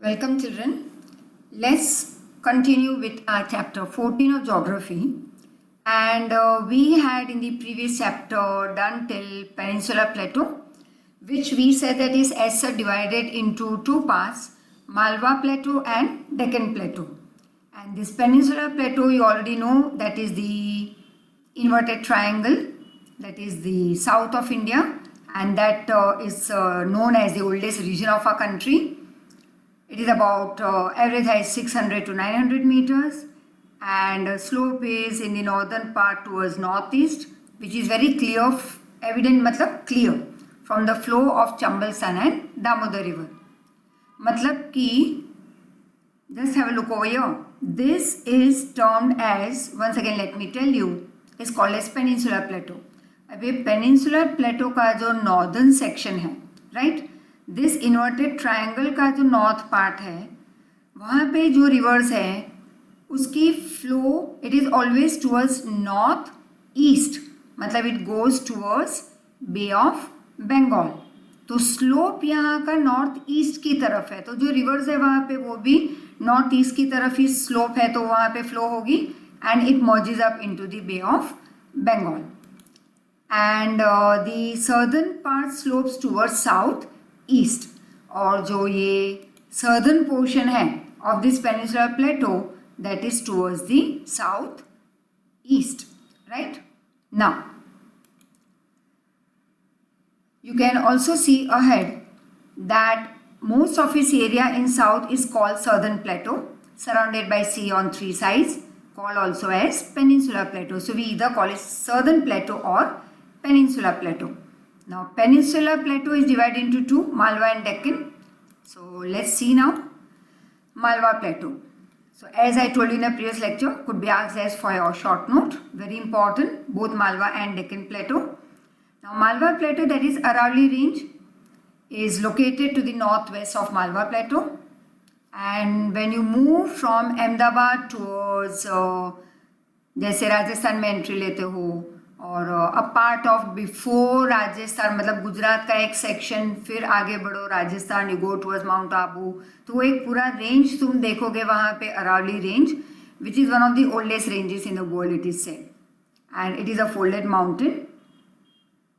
Welcome children. Let's continue with our chapter 14 of geography, and we had in the previous chapter done till Peninsular Plateau, which we said that is as such divided into two parts, Malwa Plateau and Deccan Plateau. And this Peninsular Plateau you already know that is the inverted triangle, that is the south of India, and that is known as the oldest region of our country. It is about average height 600 to 900 meters, and slope is in the northern part towards northeast, which is very clear, evident matlab clear from the flow of Chambal Son and Damodar river. Matlab ki, just have a look over here. This is termed as, once again let me tell you, is called as Peninsular Plateau. अब ये Peninsular Plateau का जो northern section है, right? This inverted triangle का जो north part है वहाँ पे जो रिवर्स है उसकी flow it is always towards north east, मतलब it goes towards Bay of Bengal. तो स्लोप यहाँ का नॉर्थ ईस्ट की तरफ है, तो जो रिवर्स है वहाँ पे वो भी नॉर्थ ईस्ट की तरफ ही स्लोप है, तो वहाँ पे फ्लो होगी and it merges up into the bay of Bengal. And the southern part slopes towards south east, और जो ये सर्दर्न पोर्शन है of this peninsular plateau that is towards the south east. Right now you can also see ahead that most of its area in south is called southern plateau, surrounded by sea on three sides, called also as peninsular plateau. So we either call it southern plateau or peninsular plateau. Now peninsular plateau is divided into two, Malwa and Deccan. So let's see now Malwa plateau. So as I told you in a previous lecture, could be asked as for your short note, very important, both Malwa and Deccan plateau. Now Malwa plateau, that is Aravalli range, is located to the northwest of Malwa plateau, and when you move from Ahmedabad towards जैसे राजस्थान में entry लेते हो और a part of before Rajasthan, मतलब गुजरात का एक section, फिर आगे बढ़ो Rajasthan, you go towards mount Abu, तो वो एक पूरा रेंज तुम देखोगे वहाँ पे, Aravalli range, which is one of the oldest ranges in the world it is said, and it is a folded mountain.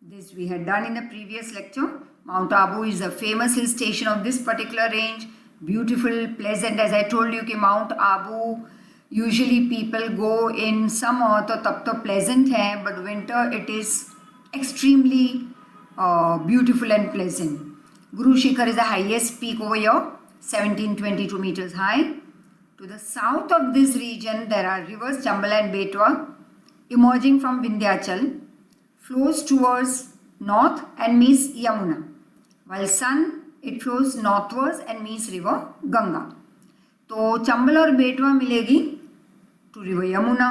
This we had done in the previous lecture. Mount Abu is the famous hill station of this particular range. Beautiful, pleasant. As I told you कि Mount Abu usually people go in summer तो तब तो pleasant है, but winter it is extremely beautiful and pleasant. Guru Shikhar is the highest peak over here, 1722 meters high. To the south of this region there are rivers Chambal and Betwa emerging from Vindhyachal, flows towards north and meets Yamuna, while sun it flows northwards and meets river Ganga. तो चंबल और बेटवा मिलेगी to river Yamuna,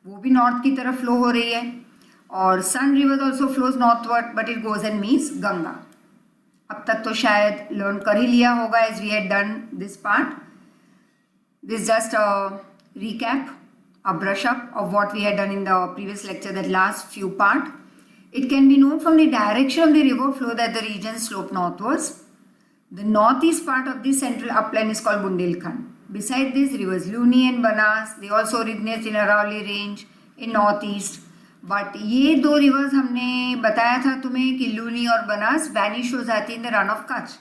वो भी north की तरफ flow हो रही है, और Son river also flows northward but it goes and means Ganga. अब तक तो शायद लर्न कर ही लिया होगा as we had done this part. This just recap, a brush up of what we had done in the previous lecture, that last few part. It can be known from the direction of the river flow that the region slope northwards. The northeast part of this central upland is called Bundelkhand. Beside this, rivers Luni and Banas, they also originate in Aravalli range in northeast. But ये दो rivers हमने बताया था तुम्हें कि लूनी और Banas vanish हो जाती है in the run of Kutch,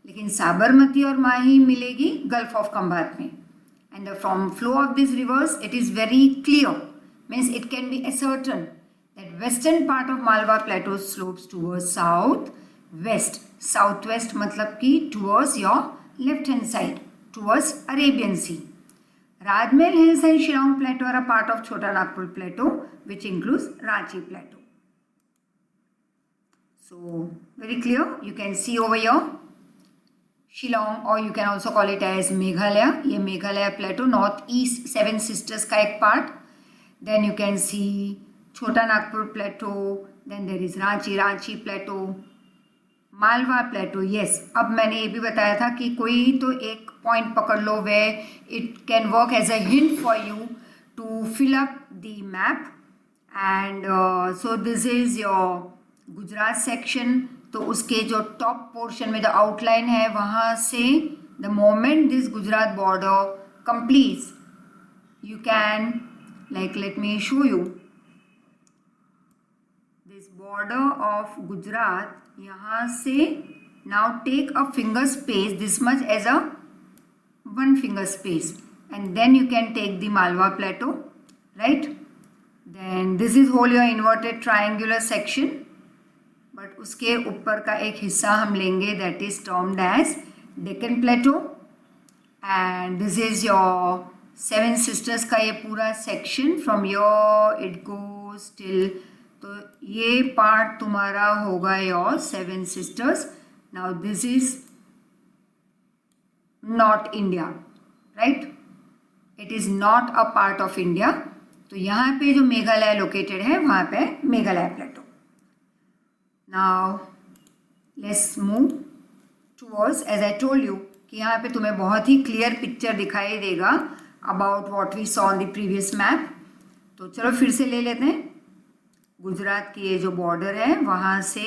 लेकिन साबरमती और माही मिलेगी गल्फ ऑफ खंभात में. And from flow of these rivers, it is very clear, means it can be ascertained that western part of Malwa plateau slopes towards south west. Southwest मतलब कि towards your left hand side, towards Arabian Sea. Rajmahal Hills and Shillong plateau are a part of Chota Nagpur plateau, which includes Ranchi plateau. So very clear, you can see over here Shillong, और you can also call it as Meghalaya. ये Meghalaya plateau north east seven sisters का एक part. Then you can see Chota Nagpur plateau, then there is Ranchi plateau, Malwa plateau. Yes, अब मैंने ये भी बताया था कि कोई तो एक पॉइंट पकड़ लो way it can work as a hint for you to fill up the map. And so this is your Gujarat section, तो उसके जो टॉप पोर्शन में जो आउटलाइन है वहाँ से the moment this Gujarat border completes, you can, like, let me show you this border of Gujarat. यहाँ से now take a finger space this much as a 1 finger space, and then you can take the Malwa Plateau, right? Then this is whole your inverted triangular section, but उसके ऊपर का एक हिस्सा हम लेंगे, that is termed as Deccan Plateau, and this is your Seven Sisters का ये पूरा section, from here it goes till, तो ये part तुम्हारा होगा your Seven Sisters. Now this is not India, right? It is not a part of India. तो यहाँ पे जो मेघालय लोकेटेड है वहाँ पे मेघालय प्लेटो. Now let's move towards, as I told you, कि यहाँ पे तुम्हें बहुत ही क्लियर पिक्चर दिखाई देगा about what we saw on the previous map. तो चलो फिर से ले लेते हैं. गुजरात की ये जो बॉर्डर है वहाँ से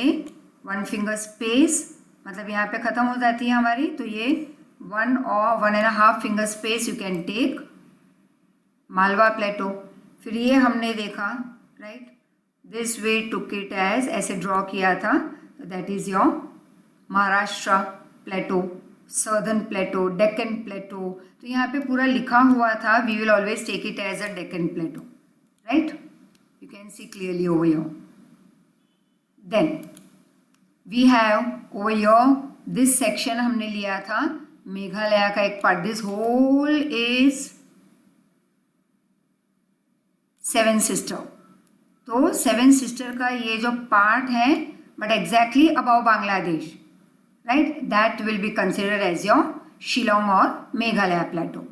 1 फिंगर स्पेस, मतलब यहाँ पे ख़त्म हो जाती है हमारी, तो ये 1 और 1.5 finger space you can take Malwa plateau. फिर ये हमने देखा, right, this way took it as, ऐसे ड्रॉ किया था, that is your Maharashtra plateau, southern plateau, Deccan plateau. तो यहाँ पे पूरा लिखा हुआ था, we will always take it as a Deccan plateau, right? You can see clearly over your. Then we have over your this section हमने लिया था मेघालय का एक part. This whole is seven sister. तो सेवन सिस्टर का ये जो पार्ट है, but exactly about Bangladesh, right, that will be considered as your Shillong और Meghalaya plateau.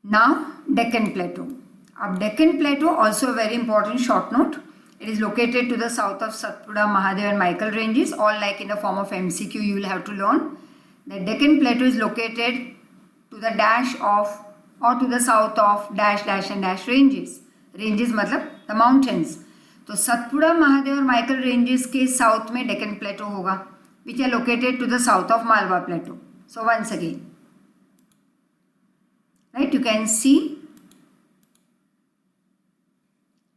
Now Deccan plateau. अब Deccan plateau also very important short note. It is located to the south of Satpura, Mahadev and Michael ranges, all like in the form of MCQ you will have to learn. The Deccan Plateau is located to the dash of or to the south of dash dash and dash ranges. Ranges मतलब the mountains. तो सतपुड़ा, महादेव और Michael ranges के south में Deccan Plateau होगा, which are located to the south of Malwa Plateau. So once again, right, you can see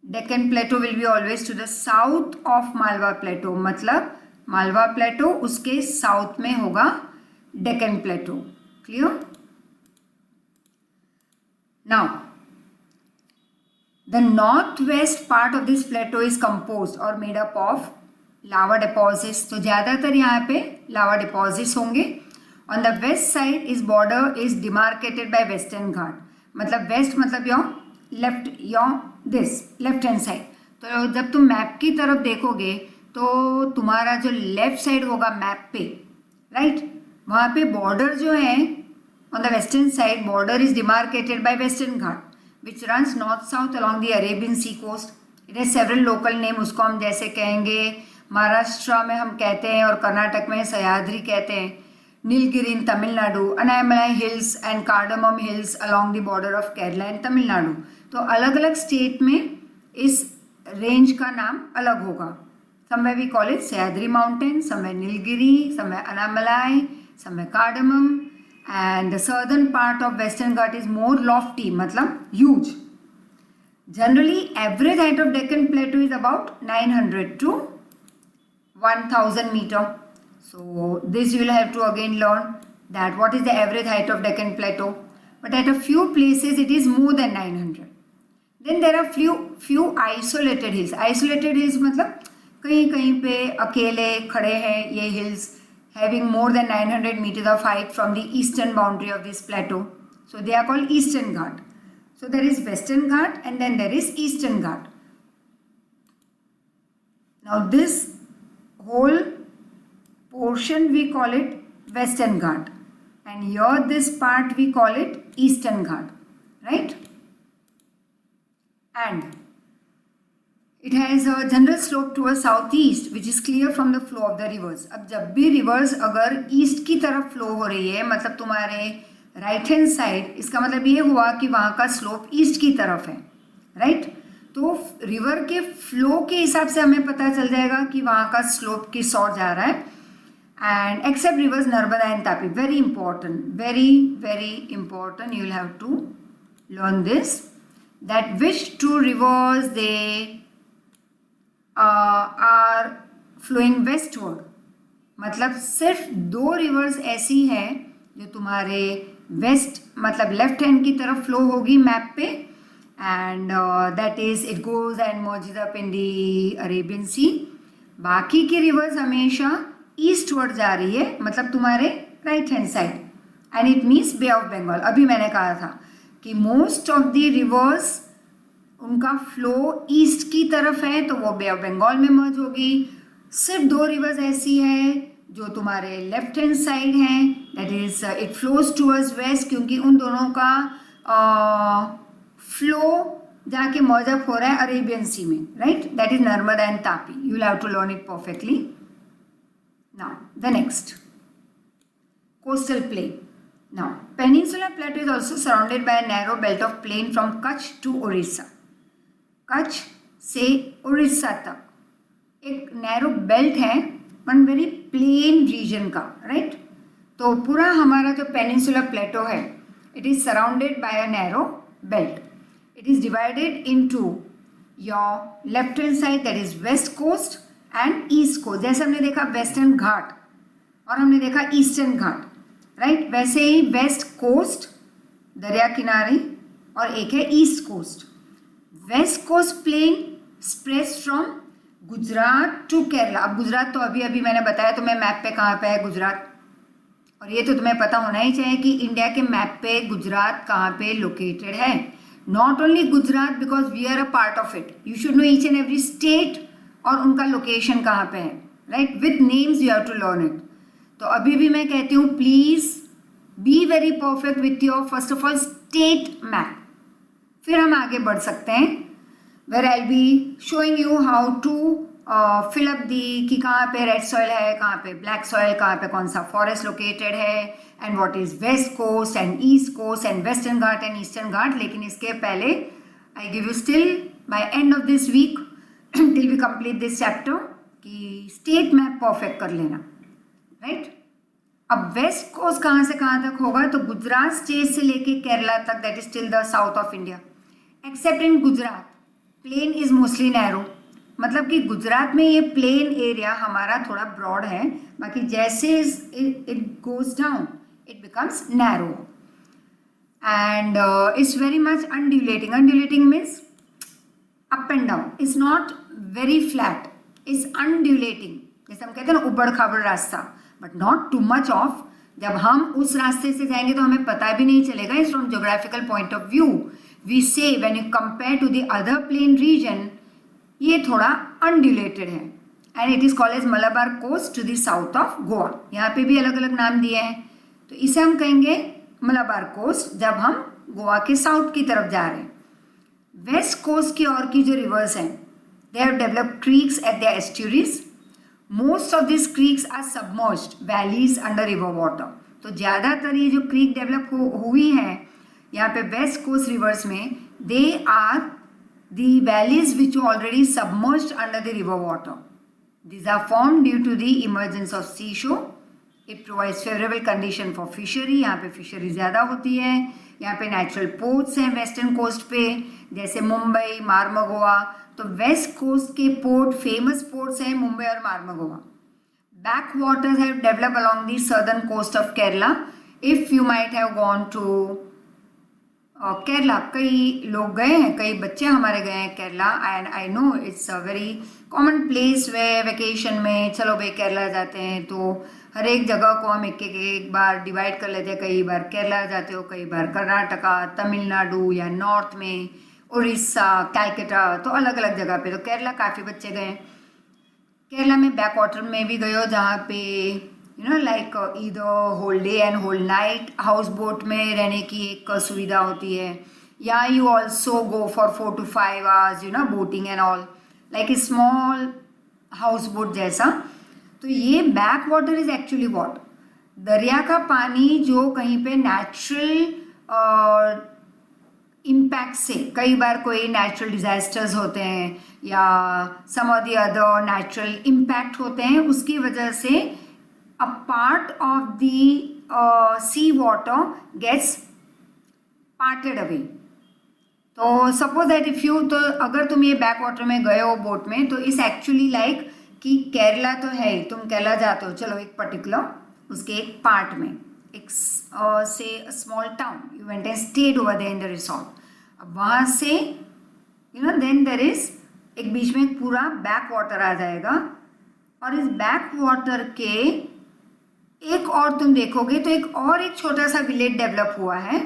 Deccan Plateau will be always to the south of Malwa Plateau. मतलब Malwa Plateau उसके south में होगा Deccan Plateau. Clear? Now, the northwest part of this plateau is composed or made up of lava deposits. तो ज़्यादातर यहाँ पे lava deposits होंगे. On the west side, इस border is demarcated by Western Ghat. मतलब west मतलब your left, your this left hand side. तो जब तुम मैप की तरफ देखोगे तो तुम्हारा जो लेफ्ट साइड होगा मैप पे, राइट, वहाँ पे बॉर्डर जो है on the western side, border is demarcated by western Ghat which runs north south along the Arabian sea coast. It has several local name. उसको हम जैसे कहेंगे, महाराष्ट्र में हम कहते हैं और कर्नाटक में सह्याद्री कहते हैं, Nilgiri in Tamil Nadu, Anaimalai hills and cardamom hills along the border of Kerala and Tamil Nadu. तो अलग अलग स्टेट में इस रेंज का नाम अलग होगा. Somewhere we call it Sahyadri mountain, somewhere Nilgiri, somewhere Anaimalai, somewhere cardamom, and the southern part of western Ghat is more lofty, मतलब huge. Generally average height of Deccan plateau is about 900 to 1000 meter. So this you will have to again learn that what is the average height of Deccan Plateau. But at a few places it is more than 900. Then there are few isolated hills. Isolated hills मतलब कहीं कहीं पे अकेले खड़े हैं ये hills, having more than 900 meters of height from the eastern boundary of this plateau. So they are called Eastern Ghat. So there is Western Ghat and then there is Eastern Ghat. Now this whole portion we call it Western Ghat, and here this part we call it Eastern Ghat, right? And it has a general slope towards southeast which is clear from the flow of the rivers. अब जब भी rivers अगर east की तरफ flow हो रही है, मतलब तुम्हारे right hand side, इसका मतलब ये हुआ कि वहाँ का slope east की तरफ है, right? तो रिवर के फ्लो के हिसाब से हमें पता चल जाएगा कि वहाँ का स्लोप किस ओर जा रहा है. and except rivers Narmada and Tapi. Very important, very important. You will have to learn this, that which two rivers they are flowing westward. मतलब सिर्फ दो रिवर्स ऐसी हैं जो तुम्हारे वेस्ट मतलब लेफ्ट हैंड की तरफ फ्लो होगी मैप पे, and that is it goes and merges up in the Arabian sea. बाकी की रिवर्स हमेशा ईस्टवर्ड जा रही है, मतलब तुम्हारे right hand side, and it means bay of Bengal. अभी मैंने कहा था कि मोस्ट ऑफ द रिवर्स उनका फ्लो ईस्ट की तरफ है, तो वो बे ऑफ बंगाल में मर्ज होगी. सिर्फ दो रिवर्स ऐसी है जो तुम्हारे लेफ्ट हैंड साइड हैं, that is it flows towards west, क्योंकि उन दोनों का फ्लो जाके मर्ज अप हो रहा है अरेबियन सी में, right. That is Narmada and Tapi. You will have to learn it perfectly. Now the next, coastal plain. Now, Peninsular Plateau is also surrounded by a narrow belt of plain from Kutch to Orissa. Kutch से उड़ीसा तक एक narrow belt है, one very plain region का, right. तो पूरा हमारा जो peninsular plateau है, it is surrounded by a narrow belt. It is divided into your left hand side, that is west coast and east coast. जैसे हमने देखा वेस्टर्न घाट और हमने देखा ईस्टर्न घाट, राइट. वैसे ही वेस्ट कोस्ट दरिया किनारे और एक है east coast. West coast plain spreads from Gujarat to Kerala. अब गुजरात तो अभी अभी मैंने बताया तुम्हें मैप पे कहाँ पे है गुजरात, और ये तो तुम्हें पता होना ही चाहिए कि इंडिया के मैप पे गुजरात कहाँ पे लोकेटेड है. Not only Gujarat, because we are a part of it. You should know each and every state और उनका लोकेशन कहाँ पे है, right. With names you have to learn it. तो अभी भी मैं कहती हूँ please be very perfect with your first of all state map, फिर हम आगे बढ़ सकते हैं. Where I be showing you how to fill up the कि कहाँ पे रेड सॉइल है, कहाँ पे ब्लैक सॉइल, कहाँ पे कौन सा फॉरेस्ट लोकेटेड है, and what is west coast and east coast and western Ghat and eastern Ghat. लेकिन इसके पहले I give you still by end of this week till we complete this chapter कि स्टेट मैप परफेक्ट कर लेना, right. अब west coast कहाँ से कहाँ तक होगा, तो गुजरात स्टेट से लेके केरला तक, that is till the south of India. Except in Gujarat plain is mostly narrow. मतलब कि गुजरात में ये प्लेन एरिया हमारा थोड़ा ब्रॉड है, बाकी जैसे it goes down it becomes narrow, and it's very much undulating. Undulating means up and down, it's not very flat, it's undulating. जैसे हम कहते हैं ना उबड़ खाबड़ रास्ता, but not too much of. जब हम उस रास्ते से जाएंगे तो हमें पता भी नहीं चलेगा. It's from geographical point of view we say when you compare to the other plain region, ये थोड़ा अनड्यूलेटेड है, and it is called as Malabar coast to the south of Goa. यहाँ पे भी अलग अलग नाम दिए हैं, तो इसे हम कहेंगे मलाबार कोस्ट जब हम गोवा के साउथ की तरफ जा रहे हैं. वेस्ट कोस्ट की और की जो रिवर्स हैं, they have developed creeks at their estuaries. Most of this creeks are submerged valleys under river water. तो ज़्यादातर ये जो क्रीक डेवलप हुई हैं यहाँ पे वेस्ट कोस्ट रिवर्स में, they are the valleys which already submerged under the river water. These are formed due to the emergence of seashore. It provides favorable condition for fishery. यहाँ पे fishery ज़्यादा होती है. यहाँ पे नेचुरल पोर्ट्स हैं western coast पे, जैसे मुंबई, मार्मगोवा. तो वेस्ट कोस्ट के पोर्ट फेमस पोर्ट्स हैं मुंबई और Marmagao. Back waters have develop along the southern coast of Kerala. If you might have gone to Kerala, कई लोग गए हैं, कई बच्चे हमारे गए हैं Kerala, and I know it's a very common place वे वेकेशन में चलो भाई केरला जाते हैं. तो हर एक जगह को हम एक बार डिवाइड कर लेते हैं. कई बार केरला जाते हो, कई बार कर्नाटका, तमिलनाडु या नॉर्थ में उड़ीसा, कैलकाटा, तो अलग अलग जगह पे. तो केरला काफ़ी बच्चे गए. केरला में बैक वाटर में भी गए हो, जहाँ पे you know like either whole day and whole night house boat में रहने की एक सुविधा होती है, या you also go for 4 to 5 hours you know boating and all, like a small house boat जैसा. तो ये back water is actually what, दरिया का पानी जो कहीं पे नेचुरल इम्पैक्ट से, कई बार कोई नेचुरल डिजास्टर्स होते हैं या some of the other natural impact होते हैं, उसकी वजह से a part of the sea water gets parted away. तो सपोज दैट इफ यू, तो अगर तुम ये बैक वाटर में गए हो बोट में, तो इस एक्चुअली लाइक कि केरला तो है ही, तुम केरला जाते हो, चलो एक पर्टिकुलर उसके एक पार्ट में, एक से small town, you went and stayed over there in the resort. अब वहाँ से you know then there is एक बीच में एक पूरा बैक वाटर आ जाएगा, और इस बैक वाटर के एक और तुम देखोगे तो एक छोटा सा विलेज डेवलप हुआ है,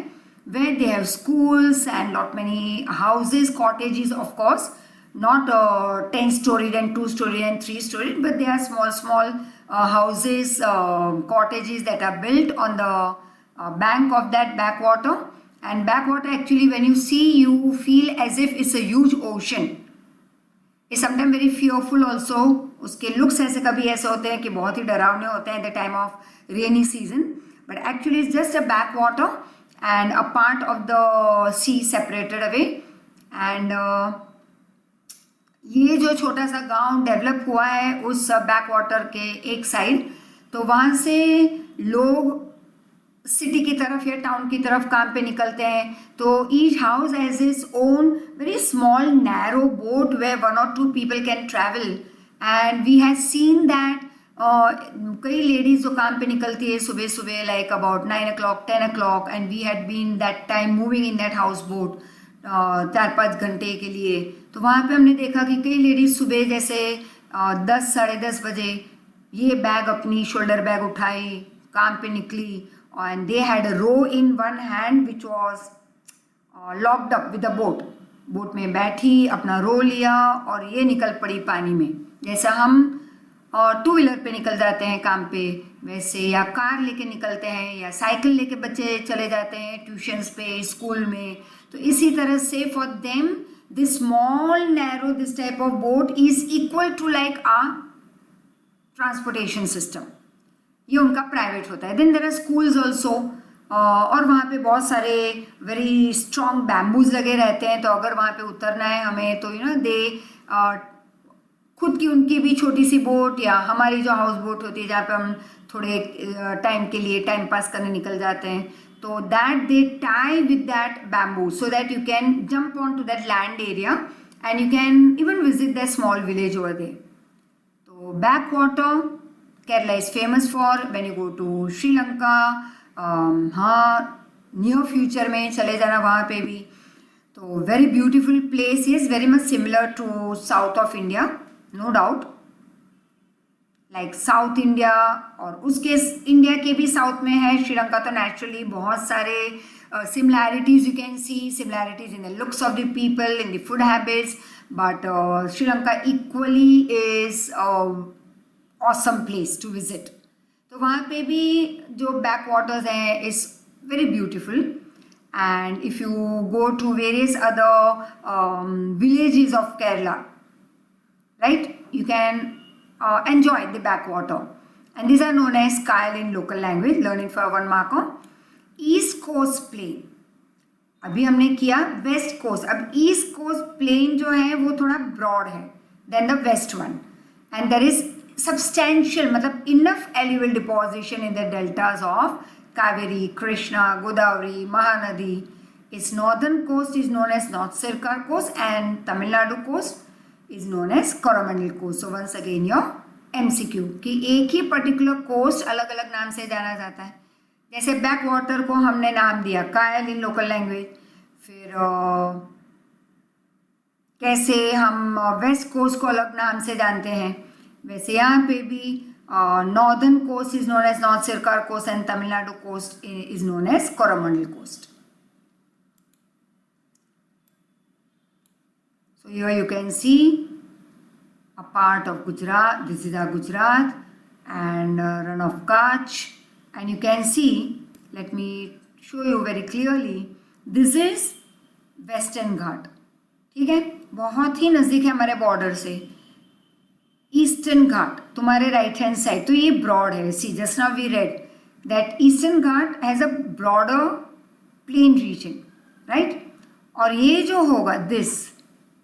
where they have schools and lot many houses, cottages, of course, not 10-storied and 2-storied and 3-storied, but they are small houses, cottages that are built on the bank of that backwater. And backwater, actually, when you see, you feel as if it's a huge ocean. It's sometimes very fearful also. उसके looks ऐसे कभी ऐसे होते हैं कि बहुत ही डरावने होते हैं at the time of rainy season, but actually it's just a backwater and a part of the sea separated away. And ये जो छोटा सा गांव डेवलप हुआ है उस बैक वाटर के एक साइड, तो वहाँ से लोग सिटी की तरफ या टाउन की तरफ काम पे निकलते हैं. तो each house has its own very small narrow boat where 1 or 2 people can travel. And we have seen that कई लेडीज जो काम पे निकलती है सुबह सुबह, like about 9 o'clock 10 o'clock, and we had been that time moving in that house boat 4-5 घंटे के लिए. तो वहाँ पे हमने देखा कि कई लेडीज सुबह जैसे 10 साढ़े 10 बजे ये बैग अपनी शोल्डर बैग उठाई, काम पे निकली, and they had a row in one hand which was locked up with the boat. Boat में बैठी, अपना रो लिया और ये निकल पड़ी पानी में. जैसा हम 2 व्हीलर पे निकल जाते हैं काम पे वैसे, या कार लेके निकलते हैं, या साइकिल लेके बच्चे चले जाते हैं ट्यूशन्स पे, स्कूल में. तो इसी तरह से for them this small narrow this type of boat is equal to like a transportation system. ये उनका प्राइवेट होता है. Then there are schools also, और वहाँ पे बहुत सारे वेरी स्ट्रॉन्ग बैम्बूज लगे रहते हैं. तो अगर वहाँ पे उतरना है हमें तो यू नो दे खुद की उनकी भी छोटी सी बोट, या हमारी जो हाउस बोट होती है जहाँ पे हम थोड़े टाइम के लिए टाइम पास करने निकल जाते हैं, तो that they tie with that bamboo so that you can jump on to that land area and you can even visit that small village over there. तो back water Kerala is famous for when you go to Sri Lanka. हाँ, near future में चले जाना वहाँ पे भी. तो very beautiful place is very much similar to south of India, no doubt. Like south India और उसके इंडिया के भी साउथ में है श्रीलंका, तो नेचुरली बहुत सारे similarities you can see, similarities in the looks of the people, in the food habits, but Sri Lanka equally is awesome place to visit. तो वहाँ पे भी जो बैक वाटर्स हैं is very beautiful. And if you go to various other villages of Kerala, right, you can enjoy the backwater, and these are known as Kyle in local language. Learning for 1 marker. East Coast Plain, अभी हमने किया west coast. अब east coast plain जो है वो थोड़ा broad है then the west one, and there is substantial, मतलब enough alluvial deposition in the deltas of Kaveri, Krishna, Godavari, Mahanadi. Its northern coast is known as North Sircar coast and Tamil Nadu coast is known as Coromandel coast. So once again your MCQ कि एक ही particular coast अलग अलग नाम से जाना जाता है. जैसे बैक वाटर को हमने नाम दिया कायल इन लोकल लैंग्वेज, फिर कैसे हम वेस्ट कोस्ट को अलग नाम से जानते हैं, वैसे यहाँ पे भी northern coast is known as north Circar coast and Tamil Nadu coast is known as Coromandel coast. So here you can see a part of Gujarat. This is our Gujarat and run of Kutch, and you can see, let me show you very clearly, this is Western Ghat. ठीक है, बहुत ही नज़दीक है हमारे border से. Eastern घाट तुम्हारे right hand side, तो ये ब्रॉड है. See just now we read that eastern Ghat has a broader plain region, right. और ये जो होगा दिस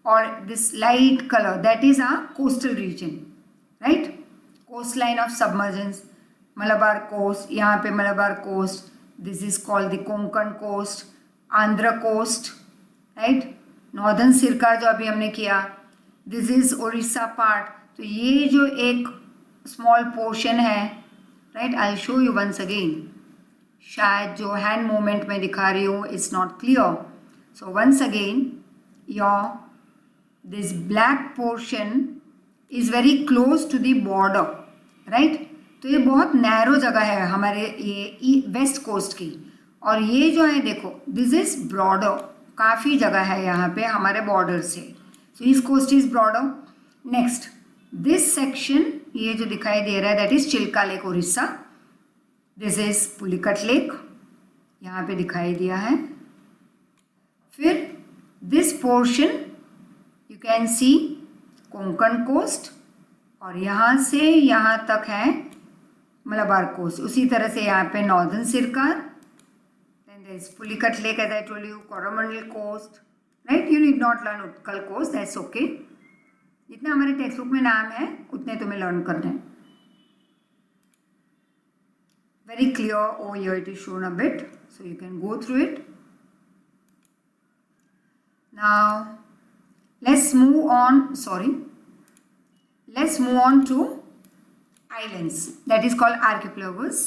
और this light colour that is a coastal region, right, coast line of submergence. Malabar coast, यहाँ पे Malabar coast, this is called the Konkan coast, Andhra coast, right, northern Circar जो अभी हमने किया, दिस इज उड़ीसा पार्ट। तो ये जो एक स्मॉल पोर्शन है, right, I show you once again, शायद जो हैंड मूवमेंट में दिखा रही हूँ it's not clear, so once again your this black portion is very close to the border, right. तो ये बहुत नैरो जगह है हमारे ये वेस्ट कोस्ट की, और ये जो है देखो दिस इज ब्रॉडर, काफ़ी जगह है यहाँ पे हमारे बॉर्डर से, so east coast is broader. Next this section ये जो दिखाई दे रहा है that is Chilka lake Orissa, this is Pulicat lake, यहाँ पे दिखाई दिया है। फिर this portion you can see Konkan coast, और यहाँ से यहाँ तक है मलाबार कोस्ट। उसी तरह से यहाँ पे northern Circar, then there is Pulicat lake as I told you, Coromandel coast, right. You need not learn Utkal coast, that's okay, जितना हमारे टेक्स्ट बुक में नाम है उतने तुम्हें लर्न करना है। Very clear over here it is shown a bit, so you can go through it. Now let's move on to islands, that is called archipelagos.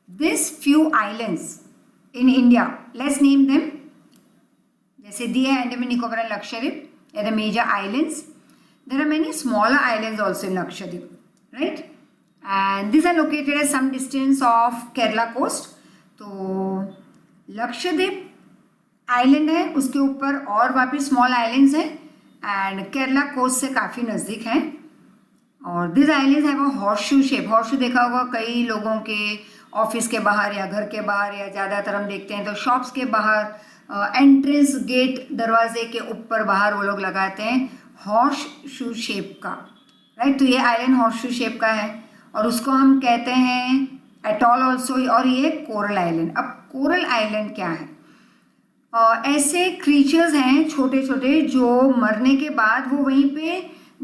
This few islands in India, let's name them, जैसे दिए Andaman Nicobar and Lakshadweep are the major islands. There are many smaller islands also in Lakshadweep, right, and these are located at some distance of Kerala coast. तो Lakshadweep island है, उसके ऊपर और वापस small islands हैं and Kerala coast से काफ़ी नज़दीक हैं। और this islands have a horseshoe shape, horseshoe देखा होगा कई लोगों के ऑफिस के बाहर या घर के बाहर, या ज़्यादातर हम देखते हैं तो शॉप्स के बाहर एंट्रेंस गेट दरवाजे के ऊपर बाहर वो लोग लगाते हैं हॉर्सशू शेप का, राइट। तो ये आइलैंड हॉर्सशू शेप का है और उसको हम कहते हैं एटॉल ऑल्सो, और ये कोरल आइलैंड। अब कोरल आइलैंड क्या है? ऐसे क्रीचर्स हैं छोटे छोटे जो मरने के बाद वो वहीं पे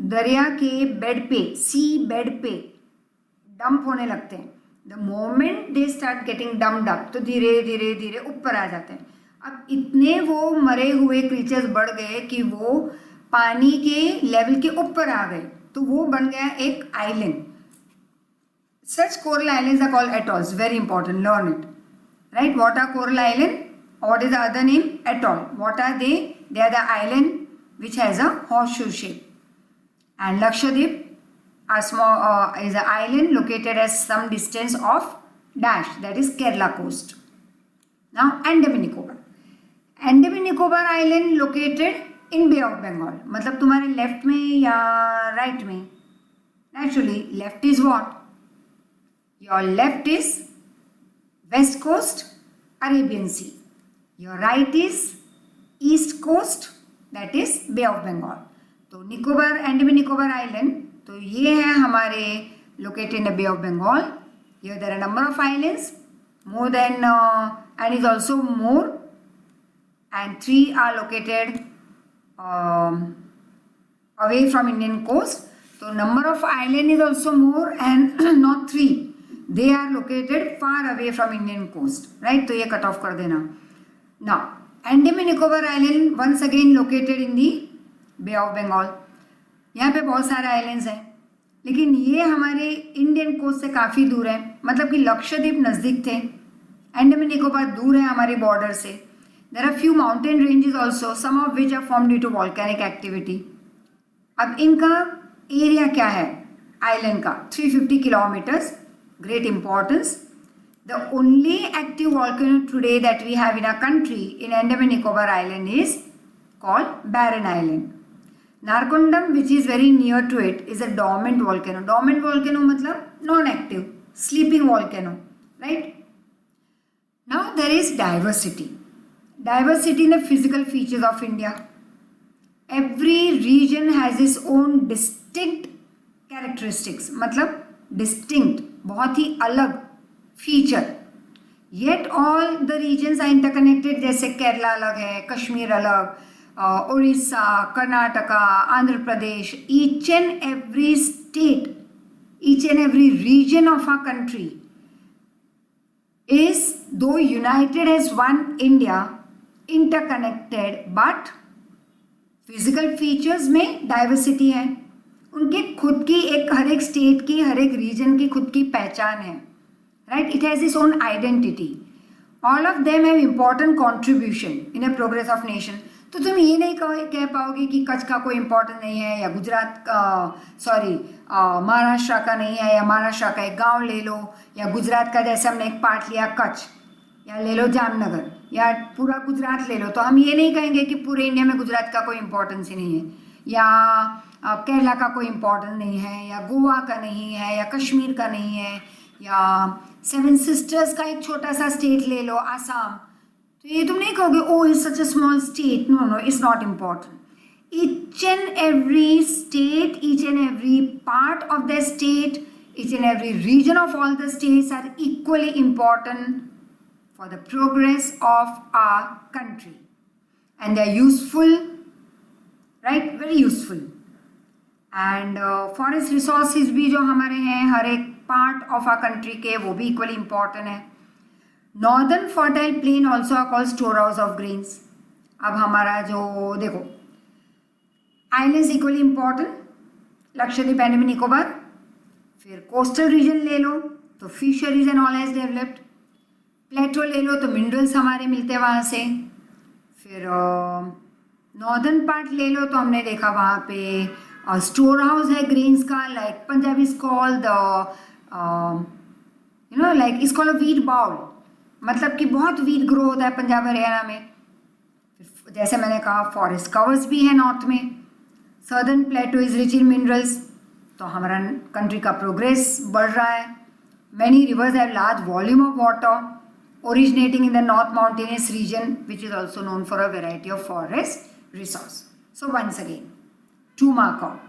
दरिया के बेड पे, सी बेड पे डंप होने लगते हैं। The moment they start getting dumped up, तो धीरे धीरे धीरे ऊपर आ जाते हैं। अब इतने वो मरे हुए क्रीचर्स बढ़ गए कि वो पानी के लेवल के ऊपर आ गए, तो वो बन गया एक island. Such coral islands are called atolls, very important, learn it, right? What are coral island? What is the other name? Atoll. What are they? They are the island which has a horseshoe shape. And Lakshadweep are small, is an island located at some distance of dash, that is Kerala coast. Now Andaman Nicobar. Andaman Nicobar island located in Bay of Bengal. मतलब तुम्हारे left में या right में? Naturally, left is what? Your left is west coast, Arabian Sea. Your right is east coast, that is Bay of Bengal. तो Nicobar, Andaman Nicobar island, तो ये है हमारे located in the Bay of Bengal. Here there are number of islands, more than and is also more, and 3 are located away from Indian coast. So number of island is also more and not 3. They are located far away from Indian coast, right? तो ये cut off कर देना. Now, Andaman Nicobar Island once again located in the Bay of Bengal. यहाँ पे बहुत सारे islands हैं, लेकिन ये हमारे इंडियन कोस्ट से काफ़ी दूर है, मतलब कि लक्षद्वीप नज़दीक थे, अंडमान निकोबार दूर है हमारी बॉर्डर से. There are few mountain ranges also, some of which are formed due to volcanic activity. अब इनका एरिया क्या है आइलैंड का? 350 kilometres. Great importance. The only active volcano today that we have in our country in Andaman Nicobar Island is called Barren Island. Narcondam, which is very near to it, is a dormant volcano. Dormant volcano मतलब non-active, sleeping volcano, right? Now there is diversity. Diversity in the physical features of India. Every region has its own distinct characteristics. मतलब distinct, बहुत ही अलग feature. Yet all the regions are interconnected, जैसे केरला अलग है, कश्मीर अलग, Orissa, Karnataka, Andhra Pradesh. Each and every state, each and every region of our country though united as one India, interconnected, but physical features में diversity है। उनकी खुद की एक, हर एक स्टेट की, हर एक रीजन की खुद की पहचान है, right? It has its own identity. All of them have important contribution in a progress of nation. तो तुम ये नहीं कह पाओगे कि कच्छ का कोई इम्पोर्टेंस नहीं है, या गुजरात का महाराष्ट्र का नहीं है, या महाराष्ट्र का एक गांव ले लो, या गुजरात का जैसे हमने एक पार्ट लिया कच्छ, या ले लो जामनगर, या पूरा गुजरात ले लो। तो हम ये नहीं कहेंगे कि पूरे इंडिया में गुजरात का कोई इम्पोर्टेंस ही नहीं है, या केरला का कोई इम्पोर्टेंस नहीं है, या गोवा का नहीं है, या कश्मीर का नहीं है, या सेवन सिस्टर्स का एक छोटा सा स्टेट ले लो आसाम। तो ये तुम नहीं कहोगे oh is such a small state, no no, it's not important. each and every state, each and every part of the state, each and every region of all the states are equally important for the progress of our country, and they are useful, right? Very useful. And forest resources भी जो हमारे हैं हर एक part of our country के, वो भी equally important है. Northern fertile plain also are called storehouse of grains. अब हमारा जो देखो islands equally important, Lakshadweep Andaman Nicobar, फिर कोस्टल रीजन ले लो तो fisheries and all has developed, plateau ले लो तो मिनरल्स हमारे मिलते हैं वहाँ से, फिर नॉर्दर्न पार्ट ले लो तो हमने देखा वहाँ पे स्टोर हाउस है ग्रेन्स का, like Punjab is called like is called wheat bowl, मतलब कि बहुत वीट ग्रो होता है पंजाब हरियाणा में। जैसे मैंने कहा फॉरेस्ट कवर्स भी है नॉर्थ में, southern plateau is rich in minerals, तो हमारा कंट्री का प्रोग्रेस बढ़ रहा है। Many rivers have large volume of water originating in the north mountainous region which is also known for a variety of forest resource. So once again to mark out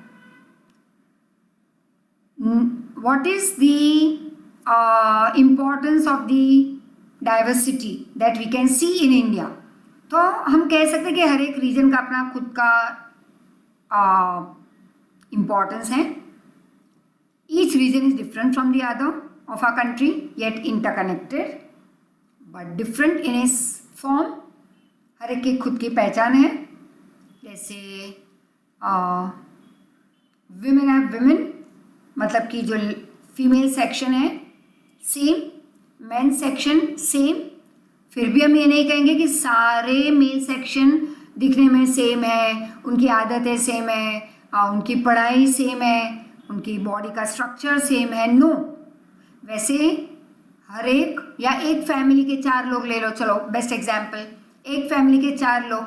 what is the importance of the diversity that we can see in India. तो हम कह सकते हैं कि हर एक reason का अपना खुद का importance है. Each region is different from the other of our country, yet interconnected but different in its form. हर एक की खुद की पहचान है. जैसे women have women, मतलब कि जो फीमेल सेक्शन है सेम, मेन सेक्शन सेम. फिर भी हम ये नहीं कहेंगे कि सारे मेल सेक्शन दिखने में सेम है, उनकी आदतें सेम है, उनकी पढ़ाई सेम है, उनकी बॉडी का स्ट्रक्चर सेम है. नो, वैसे हर एक, या एक फैमिली के 4 लोग ले लो, चलो बेस्ट एग्जाम्पल, एक फैमिली के 4 लोग,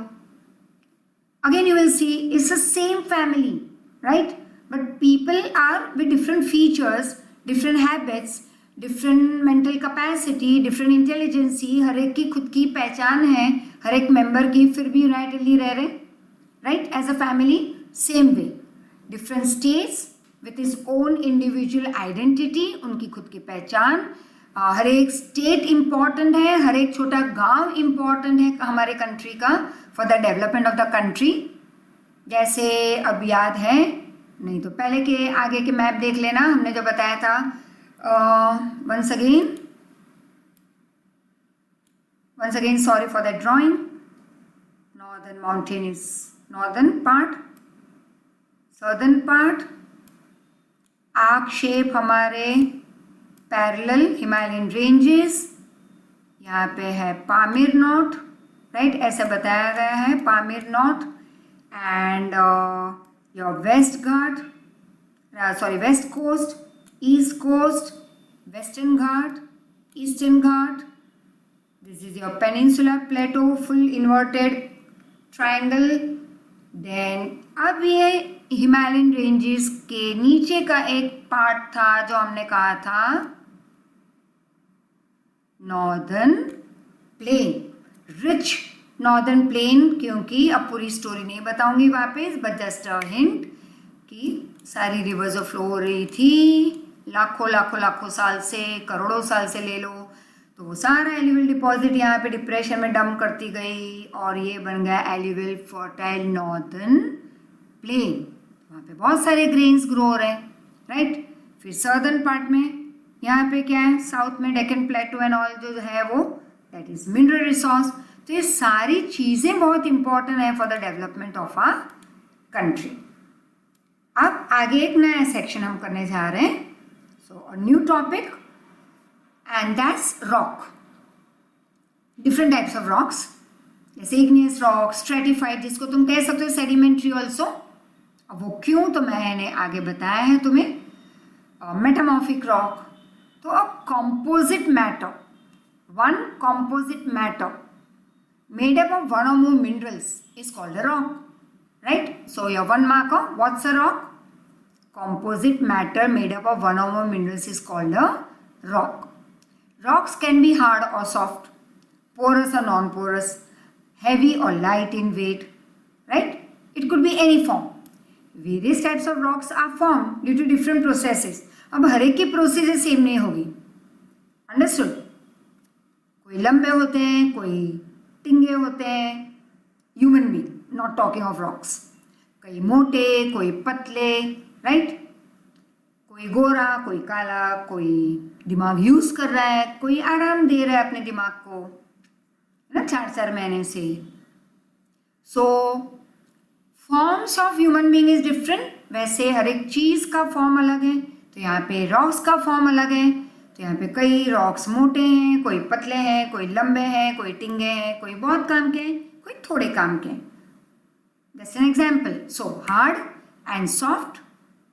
again you will see it's a same family, right? But people are with different features, different habits, different mental capacity, different intelligence. हर एक की खुद की पहचान है, हर एक मेंबर की, फिर भी यूनाइटेडली रह रहे, right? As a family same way. Different states with is own individual identity, उनकी खुद की पहचान. हर एक स्टेट इम्पॉर्टेंट है, हर एक छोटा गांव इम्पॉर्टेंट है हमारे कंट्री का for the development of the country. जैसे अब याद है, नहीं तो पहले के आगे के मैप देख लेना, हमने जो बताया था. once again sorry for that drawing. Northern mountain is northern part, southern part arc shape हमारे पैरेलल हिमालयन रेंजेस. यहाँ पे है पामीर नोट, राइट? ऐसा बताया गया है Pamir knot. And your west Ghat, west coast, east coast, western Ghat, eastern Ghat. This is your peninsular plateau, full inverted triangle. Then अब ये हिमालयन रेंजेस के नीचे का एक पार्ट था जो हमने कहा था northern plain, rich northern plain. क्योंकि अब पूरी स्टोरी नहीं बताऊंगी वापस, बट जस्ट अ हिंट कि सारी रिवर्स फ्लो हो रही थी लाखों लाखों लाखों साल से, करोड़ों साल से ले लो, तो वो सारा एल्यूवियल डिपॉजिट यहाँ पे डिप्रेशन में डंप करती गई और ये बन गया एल्यूवियल फर्टाइल नॉर्दर्न प्लेन. वहाँ पे बहुत सारे ग्रेन्स ग्रो हो रहे हैं, राइट? फिर सर्दर्न पार्ट में यहाँ पे क्या है, साउथ में डेक्कन प्लेटो एंड ऑल जो है वो दैट इज मिनरल रिसोर्स। तो ये सारी चीज़ें बहुत इंपॉर्टेंट है for the development of our country. अब आगे एक नया सेक्शन हम करने जा रहे हैं, so new topic and that's rock. Different types of rocks, जैसे इग्नियस रॉक, स्ट्रेटिफाइड, जिसको तुम कह सकते हो सेडिमेंट्री ऑल्सो। अब वो क्यों, तो मैंने आगे बताया है तुम्हें। मेटामॉर्फिक रॉक, तो अ composite matter, one composite matter made up of one or more minerals is called a rock, right? So your one marker, what's a rock? Composite matter made up of one or more minerals is called a rock. Rocks can be hard or soft, porous or non-porous, heavy or light in weight, right? It could be any form. Various types of rocks are formed due to different processes. अब हर एक की procedure same नहीं होगी, understood? कोई लंबे होते हैं, कोई टिंगे होते हैं, human being, not talking of rocks. कई मोटे, कोई पतले, राइट? कोई गोरा, कोई काला, कोई दिमाग यूज कर रहा है, कोई आराम दे रहा है अपने दिमाग को, है ना, 4-4 महीने से। So forms of human being is different. वैसे हर एक चीज़ का फॉर्म अलग है, तो यहाँ पे रॉक्स का फॉर्म अलग है। तो यहाँ पे कई रॉक्स मोटे हैं, कोई पतले हैं, कोई लंबे हैं, कोई टिंगे हैं, कोई बहुत काम के हैं, कोई थोड़े काम के हैं। जैसे an example, so hard and soft,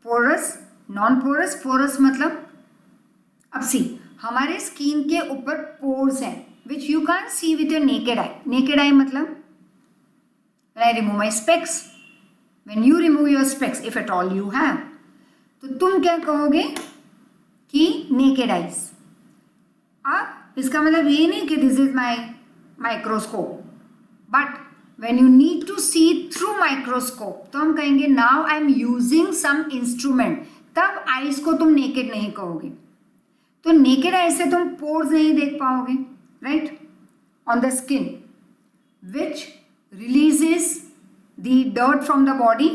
porous, non porous. Porous मतलब, अब सी, हमारे स्किन के ऊपर पोर्स हैं which you can see with your naked eye. Naked eye मतलब, when I remove my specs, when you remove your specs, if at all you have, तो तुम क्या कहोगे कि नेकेड आइज। अब इसका मतलब ये नहीं कि this is my microscope, but when you need to see through microscope तो हम कहेंगे now I am using some instrument. तब आइज को तुम नेकेड नहीं कहोगे। तो नेकेड आइज से तुम पोर्स नहीं देख पाओगे, right, on the skin, which releases the dirt from the body,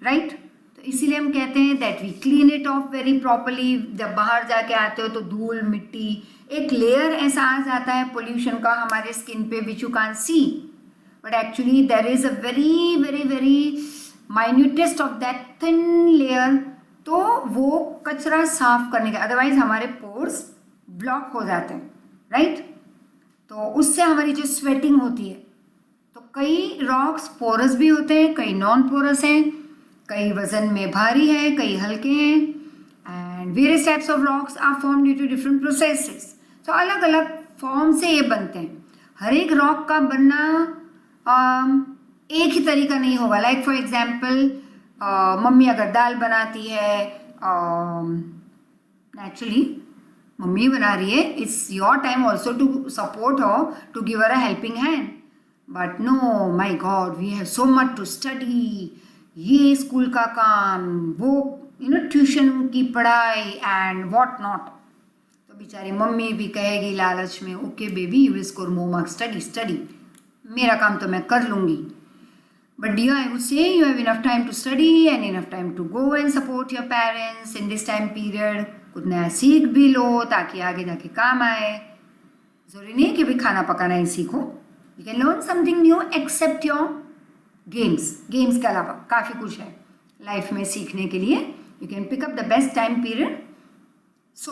right. इसीलिए हम कहते हैं that we clean it off very properly. जब बाहर जाके आते हो तो धूल मिट्टी एक लेयर ऐसा आ जाता है पोल्यूशन का हमारे स्किन पे विच you can C, but actually there is a very very very minutest of that thin layer. तो वो कचरा साफ करने का, अदरवाइज हमारे पोर्स ब्लॉक हो जाते हैं, राइट। तो उससे हमारी जो स्वेटिंग होती है, तो कई रॉक्स पोरस भी होते हैं, कई नॉन पोरस हैं, कई वजन में भारी है, कई हल्के हैं, and various types of rocks are form due to different processes. तो अलग अलग फॉर्म से ये बनते हैं। हर एक रॉक का बनना एक ही तरीका नहीं होगा। लाइक फॉर एग्जाम्पल, मम्मी अगर दाल बनाती है, नेचुरली मम्मी बना रही है, it's your time also to support her, to give her a helping hand, but no, my god, we have so much to study, ये स्कूल का काम, वो ट्यूशन की पढ़ाई एंड व्हाट नॉट। तो बेचारी मम्मी भी कहेगी लालच में, okay baby you will score more marks, study study, मेरा काम तो मैं कर लूँगी। But dear, I would say you have enough time to study and enough time to go and support your parents in this time period. कुछ नया सीख भी लो ताकि आगे जाके काम आए। ज़रूरी नहीं कि भी खाना पकाना ही सीखो, you can learn something new except your games के अलावा काफ़ी कुछ है लाइफ में सीखने के लिए। You can pick up the best time period. So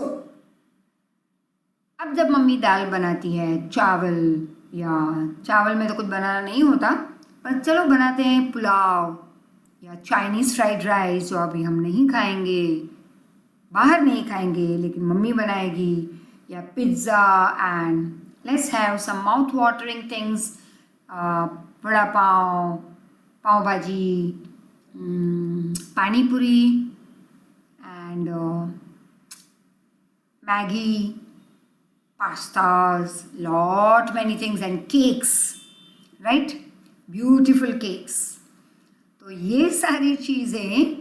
अब जब मम्मी दाल बनाती है, चावल में तो कुछ बनाना नहीं होता, पर चलो बनाते हैं पुलाव या चाइनीज़ फ्राइड राइस, जो अभी हम नहीं खाएंगे, बाहर नहीं खाएंगे, लेकिन मम्मी बनाएगी, या pizza, and let's have some mouth watering things, vada pav, pav bhaji, pani puri, and Maggi, pastas, lot many things, and cakes, right? Beautiful cakes. तो ये सारी चीज़ें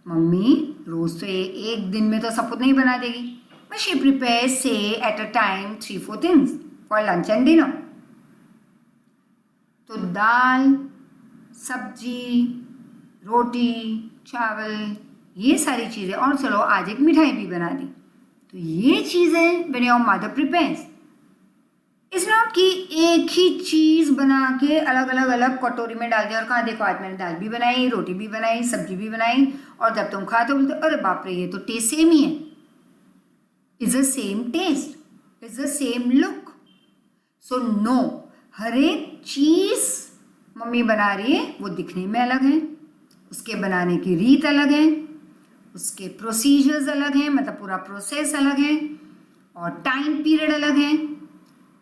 मम्मी रोज़ तो एक दिन में तो सब कुछ नहीं बना देगी, but she prepares say at a time 3-4 things for lunch and dinner. तो दाल, सब्जी, रोटी, चावल, ये सारी चीज़ें, और चलो आज एक मिठाई भी बना दी। तो ये चीज़ें when your mother prepares, it's not not कि एक ही चीज़ बना के अलग अलग अलग कटोरी में डाल दिया और कहा देखो आज मैंने दाल भी बनाई, रोटी भी बनाई, सब्जी भी बनाई, और जब तुम खाते हो बोलते अरे बाप रे ये तो टेस्ट सेम ही है. Is the same test, is the same look. So no, हर एक चीज़ मम्मी बना रही है वो दिखने में अलग है, उसके बनाने की रीत अलग है, उसके प्रोसीजर्स अलग हैं, मतलब पूरा प्रोसेस अलग है, और टाइम पीरियड अलग है.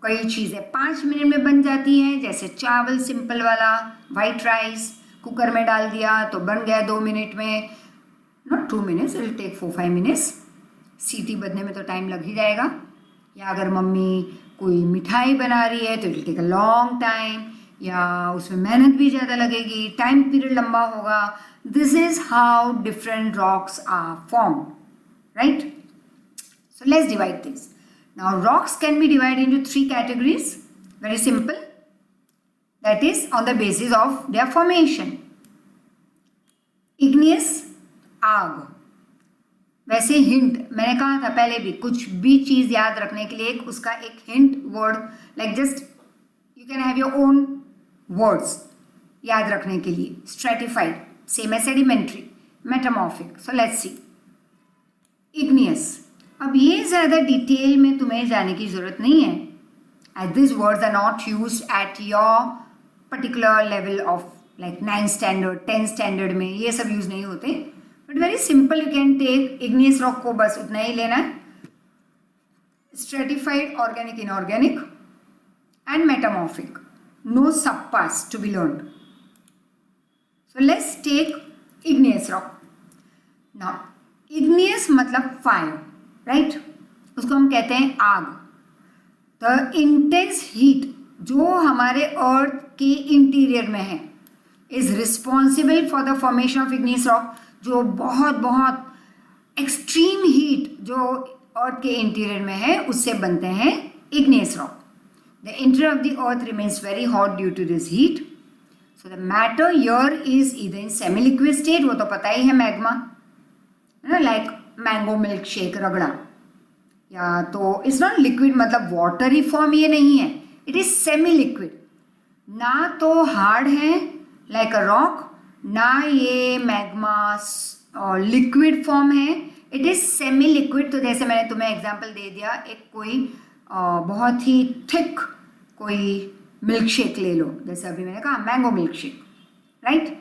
कई चीज़ें 5 मिनट में बन जाती हैं, जैसे चावल सिंपल वाला वाइट राइस कुकर में डाल दिया तो बन गया 2 मिनट में, not 2 minutes, it will take 4-5 minutes. सीटी बजने में तो टाइम लग ही जाएगा. या अगर मम्मी कोई मिठाई बना रही है तो it will take a long time, या उसमें मेहनत भी ज़्यादा लगेगी, टाइम पीरियड लंबा होगा. This is how different rocks are form, right? So let's divide this. Now rocks can be divided into 3 categories. Very simple. That is on the basis of their formation. Igneous, आग. वैसे hint मैंने कहा था पहले भी, कुछ भी चीज़ याद रखने के लिए उसका एक hint word, like just you can have your own words याद रखने के लिए. Stratified, same as sedimentary, metamorphic. So let's see. Igneous, अब ये ज़्यादा डिटेल में तुम्हें जाने की ज़रूरत नहीं है, as this words are not use at your particular level of like 9th standard 10th standard में ये सब यूज़ नहीं होते. But very simple, you can take igneous rock को बस उतना ही लेना है. Stratified, organic, inorganic and metamorphic. No sub parts to be learned. So let's take igneous rock. Now igneous मतलब फायर, राइट? उसको हम कहते हैं आग. द इंटेंस हीट जो हमारे अर्थ के इंटीरियर में है is responsible for the formation of igneous rock. जो बहुत बहुत एक्सट्रीम हीट जो अर्थ के इंटीरियर में है उससे बनते हैं igneous rock. The interior of the earth remains very hot due to this heat. So the matter here is either in semi liquid state, वो तो पता ही है मैग्मा, है ना, लाइक मैंगो मिल्क शेक रगड़ा, या तो इट्स नॉट लिक्विड मतलब वाटरी फॉर्म ये नहीं है, इट इज सेमी लिक्विड. ना तो हार्ड है लाइक अ रॉक, ना ये मैग्मा लिक्विड फॉर्म है, इट इज सेमी लिक्विड. तो जैसे मैंने तुम्हें एग्जांपल दे दिया, एक कोई बहुत ही थिक कोई मिल्क शेक ले लो, जैसे अभी मैंने कहा मैंगो मिल्क शेक, राइट?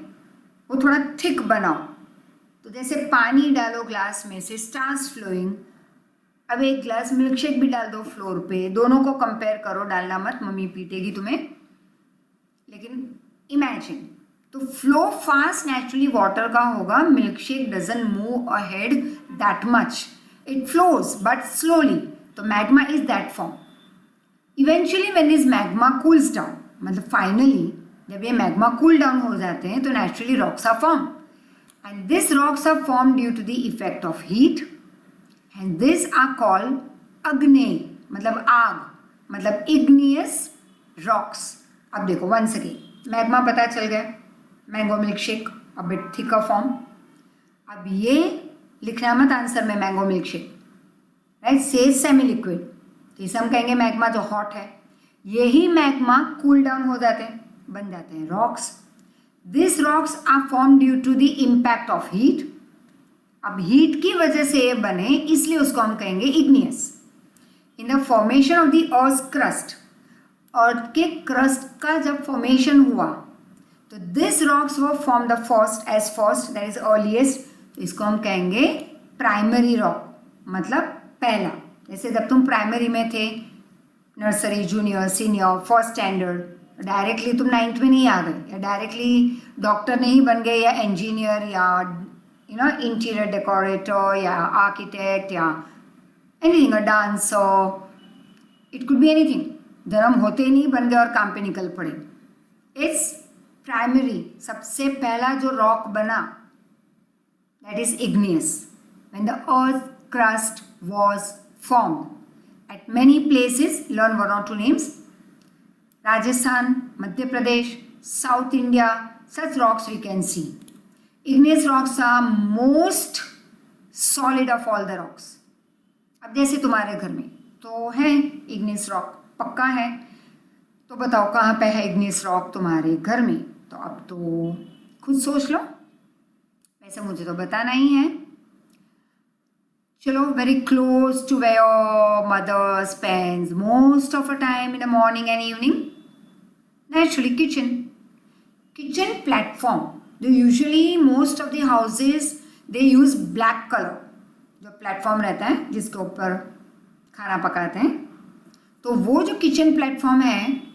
वो थोड़ा थिक बनाओ, तो जैसे पानी डालो ग्लास में से, स्टार्स फ्लोइंग. अब एक ग्लास मिल्क शेक भी डाल दो फ्लोर पे, दोनों को कंपेयर करो, डालना मत, मम्मी पीटेगी तुम्हें. लेकिन इमेजिन, तो फ्लो फास्ट नेचुरली वाटर का होगा, milk shake doesn't move ahead that much, it flows but slowly. तो magma is that form. Eventually when this magma cools down, मतलब फाइनली जब ये मैग्मा कूल डाउन हो जाते हैं तो naturally rocks are form. And these rocks are formed due to the effect of heat, and these are called Agni, मतलब आग, मतलब igneous rocks. अब देखो once again, मैग्मा पता चल गया, mango milk shake a bit thicker form. अब ये लिखना मत आंसर में mango milk shake, right? Says semi liquid, तो इसे हम कहेंगे मैग्मा जो हॉट है. यही मैग्मा कूल डाउन हो जाते हैं, बन जाते हैं rocks. These rocks are formed due to the impact of heat. अब हीट की वजह से ये बने, इसलिए उसको हम कहेंगे igneous. In the formation of the Earth's crust, अर्थ के क्रस्ट का जब फॉर्मेशन हुआ तो this rocks were form the first age first, that is earliest. तो इसको हम कहेंगे प्राइमरी रॉक, मतलब पहला. जैसे जब तुम प्राइमरी में थे, nursery, junior, senior, first standard, directly तुम 9th में नहीं आ गए, या डायरेक्टली डॉक्टर नहीं बन गए, या इंजीनियर, या इंटीरियर डेकोरेटर, या आर्किटेक्ट, या anything, a dancer, it could be anything. जन्म होते ही नहीं बन गए और काम पे निकल पड़े. इट्स प्राइमरी, सबसे पहला जो रॉक बना, that is igneous, when the earth crust was formed. Eight many places, learn 1 or 2 names. Rajasthan, Madhya Pradesh, South India, such rocks we can see. Igneous rocks are most solid of all the rocks. अब जैसे तुम्हारे घर में तो है igneous rock, पक्का है. तो बताओ कहाँ पे है इग्नियस रॉक तुम्हारे घर में? तो अब तो खुद सोच लो, वैसे मुझे तो बताना ही है। चलो, very close to where your mother spends most of a time in the morning and evening? Naturally kitchen. Kitchen platform, जो usually most of the houses they use black colour, जो प्लेटफॉर्म रहता है जिसके ऊपर खाना पकाते हैं, तो वो जो किचन प्लेटफॉर्म है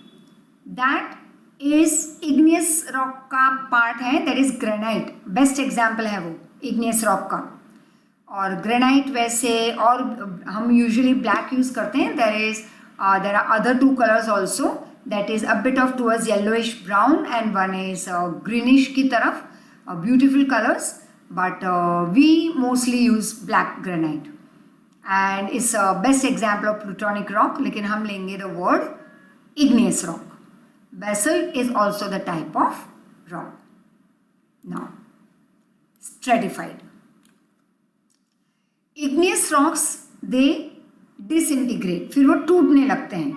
दैट इज इग्नियस रॉक का पार्ट है, that is granite. Best example है वो इग्नियस रॉक का। और ग्रेनाइट वैसे, और हम यूजुअली ब्लैक यूज करते हैं, there are other two colours also, that is a bit of towards yellowish brown and one is greenish की तरफ, beautiful colours, but we mostly use black granite and it's best example of plutonic rock. लेकिन हम लेंगे the word igneous rock. Basalt is also the type of rock. Now, stratified. Igneous rocks, they disintegrate, फिर वो टूटने लगते हैं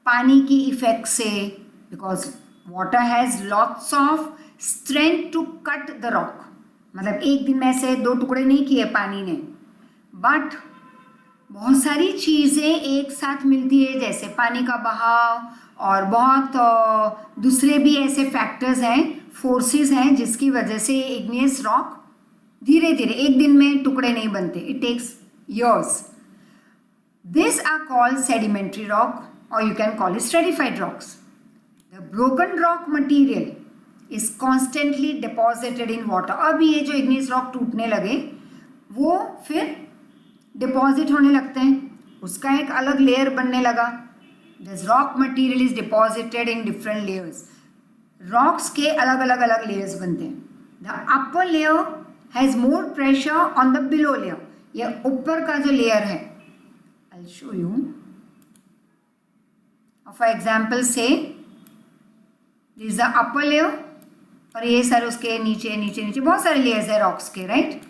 पानी की इफेक्ट से, because water has lots of strength to cut the rock. मतलब एक दिन में से 2 टुकड़े नहीं किए पानी ने, बट बहुत सारी चीज़ें एक साथ मिलती है, जैसे पानी का बहाव और बहुत दूसरे भी ऐसे फैक्टर्स हैं, फोर्सेस हैं, जिसकी वजह से इग्नियस रॉक धीरे धीरे एक दिन में टुकड़े नहीं बनते, it takes years. These are called sedimentary rock, or you can call it stratified rocks. The broken rock material is constantly deposited in water. अब ये जो igneous rock टूटने लगे वो फिर डिपॉजिट होने लगते हैं, उसका एक अलग लेयर बनने लगा. This rock material is deposited in different layers. Rocks के अलग अलग अलग लेयर्स बनते हैं. The upper layer has more pressure on the below layer. ये ऊपर का जो लेयर है, आई शो यू. फॉर एग्जाम्पल से दिस द अपर लेयर, और ये सारे उसके नीचे नीचे नीचे बहुत सारे लेयर्स है रॉक्स के, राइट.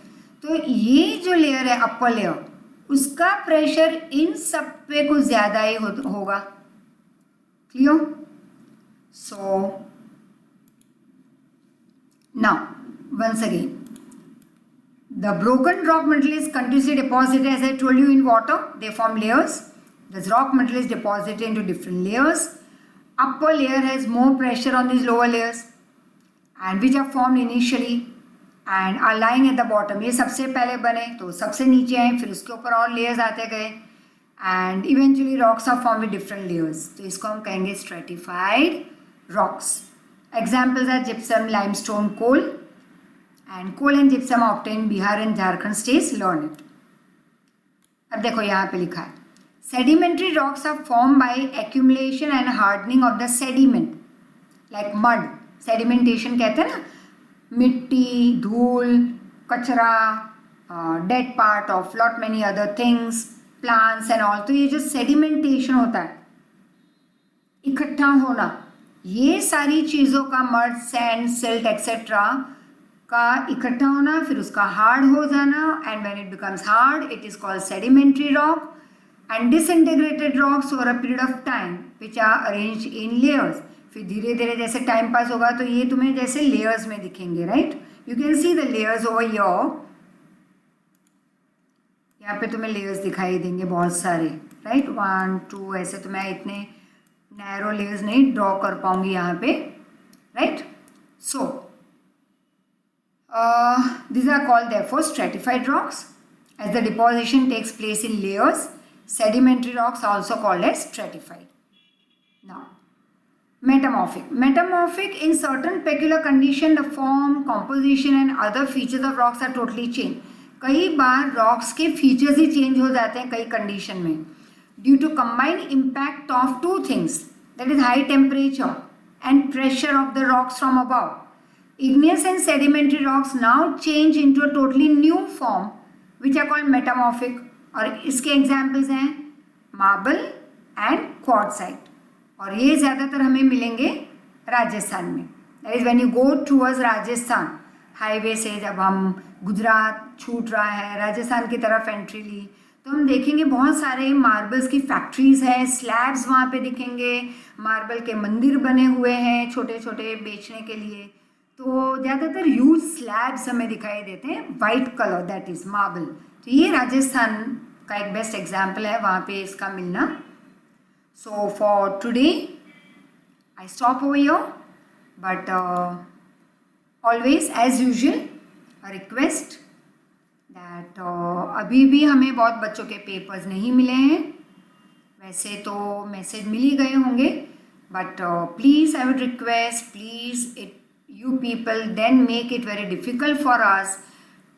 तो ये जो लेयर है अपर लेयर, उसका प्रेशर इन सब पे कुछ ज़्यादा ही होगा. Clear? So now once again, the broken rock material is continuously deposited, as I told you, in water. They form layers. This rock material is deposited into different layers. Upper layer has more pressure on these lower layers, and which are formed initially and are lying at the bottom. ये सबसे पहले बने तो सबसे नीचे हैं, फिर उसके ऊपर और layers आते गए, and eventually rocks are formed with different layers. तो इसको हम कहेंगे stratified rocks. Examples are gypsum, limestone, coal, and coal and gypsum are obtained in Bihar and Jharkhand states. Learn it. अब देखो यहाँ पे लिखा है, sedimentary rocks are formed by accumulation and hardening of the sediment, like mud. Sedimentation कहते हैं ना, मिट्टी, धूल, कचरा, dead part of lot many other things, plants and all. तो ये जो sedimentation होता है, इकट्ठा होना, ये सारी चीज़ों का मड, सैंड, सिल्ट एक्सेट्रा का इकट्ठा होना, फिर उसका हार्ड हो जाना, and when it becomes hard it is called sedimentary rock. And disintegrated rocks over a period of time which are arranged in layers. फिर धीरे धीरे जैसे टाइम पास होगा तो ये तुम्हें जैसे लेयर्स में दिखेंगे, right. You can see the layers over your, यहाँ पे तुम्हें लेयर्स दिखाई देंगे बहुत सारे, राइट. 1 2 ऐसे तो मैं इतने नैरो लेयर्स नहीं ड्रॉ कर पाऊंगी यहाँ पे, right. So these are called therefore stratified rocks, as the deposition takes place in layers. Sedimentary rocks are also called as stratified. Now, metamorphic. Metamorphic, in certain peculiar condition, the form, composition and other features of rocks are totally changed. कई बार rocks के features ही change हो जाते हैं कई condition में, due to combined impact of two things, that is high temperature and pressure of the rocks from above. Igneous and sedimentary rocks now change into a totally new form, which are called metamorphic. और इसके examples हैं marble and quartzite, और ये ज़्यादातर हमें मिलेंगे राजस्थान में. That is when you go towards Rajasthan, highway से जब हम गुजरात छूट रहा है, राजस्थान की तरफ एंट्री ली, तो हम देखेंगे बहुत सारे मार्बल्स की फैक्ट्रीज हैं, स्लैब्स वहाँ पे दिखेंगे, मार्बल के मंदिर बने हुए हैं छोटे छोटे बेचने के लिए। तो ज़्यादातर यूज स्लैब्स हमें दिखाई देते हैं, white colour, that is marble. तो ये राजस्थान का एक बेस्ट एग्जाम्पल है वहाँ पे इसका मिलना। So for today I stop over here, but always as usual a request that अभी भी हमें बहुत बच्चों के पेपर्स नहीं मिले हैं। वैसे तो मैसेज मिल ही गए होंगे, but please I would request, please it you people then make it very difficult for us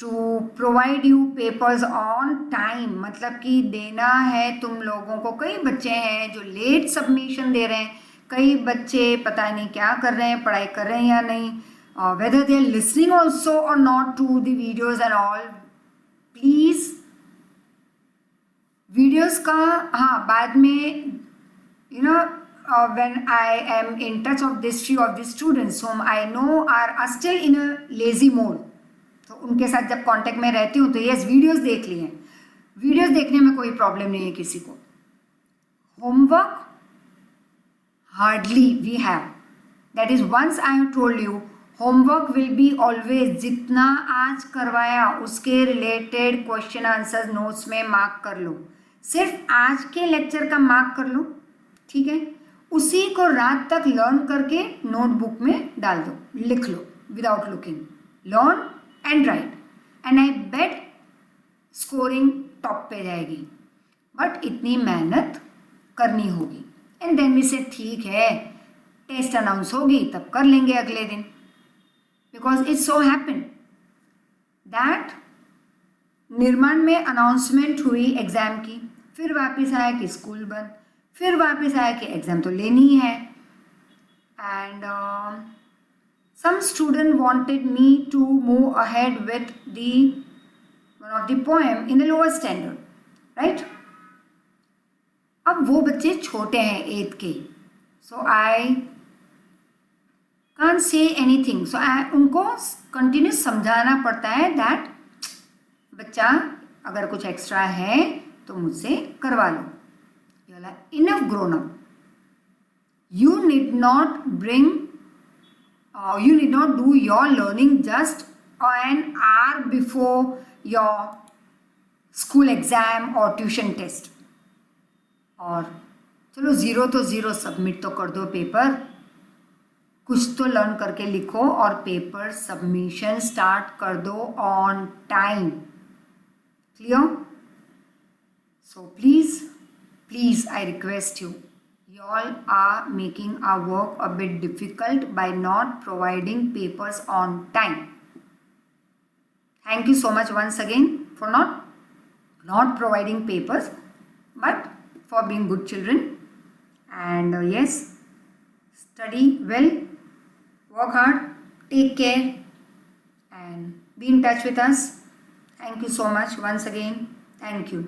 to provide you papers on time। मतलब कि देना है तुम लोगों को। कई बच्चे हैं जो लेट सबमिशन दे रहे हैं, कई बच्चे पता नहीं क्या कर रहे हैं, पढ़ाई कर रहे हैं या नहीं, whether they are listening also or not to the videos and all। Please videos का हाँ बाद में you know when I am in touch of this few of the students whom I know are still in a lazy mode, तो उनके साथ जब contact में रहती हूँ तो यस वीडियोस देख लिए हैं, वीडियोस देखने में कोई प्रॉब्लम नहीं है किसी को। Homework hardly we have, that is once I have told you homework will be always, जितना आज करवाया उसके रिलेटेड क्वेश्चन आंसर नोट्स में मार्क कर लो, सिर्फ आज के लेक्चर का मार्क कर लो, ठीक है। उसी को रात तक लर्न करके नोटबुक में डाल दो, लिख लो without looking, learn and write, and I bet scoring top पे जाएगी। बट इतनी मेहनत करनी होगी। एंड देन वी से ठीक है टेस्ट अनाउंस होगी तब कर लेंगे अगले दिन, because it so happen that निर्माण में अनाउंसमेंट हुई एग्ज़ाम की, फिर वापस आया कि स्कूल बंद, फिर वापस आया कि एग्ज़ाम तो लेनी है। And some student wanted me to move ahead with the one of the poem in the lower standard, right. अब वो बच्चे छोटे हैं 8th के, सो आई कांट से एनीथिंग, सो उनको कंटिन्यूस समझाना पड़ता है दैट बच्चा अगर कुछ एक्स्ट्रा है तो मुझसे करवा लो, you are enough grown up, you need not bring you need not do your learning just an hour before your school exam or tuition test। और चलो 0 तो 0 सबमिट तो कर दो पेपर, कुछ तो लर्न करके लिखो और पेपर सबमिशन स्टार्ट कर दो on time, clear. So please I request you, y'all are making our work a bit difficult by not providing papers on time। Thank you so much once again for not providing papers, but for being good children, and yes, study well, work hard, take care, and be in touch with us। Thank you so much once again, thank you।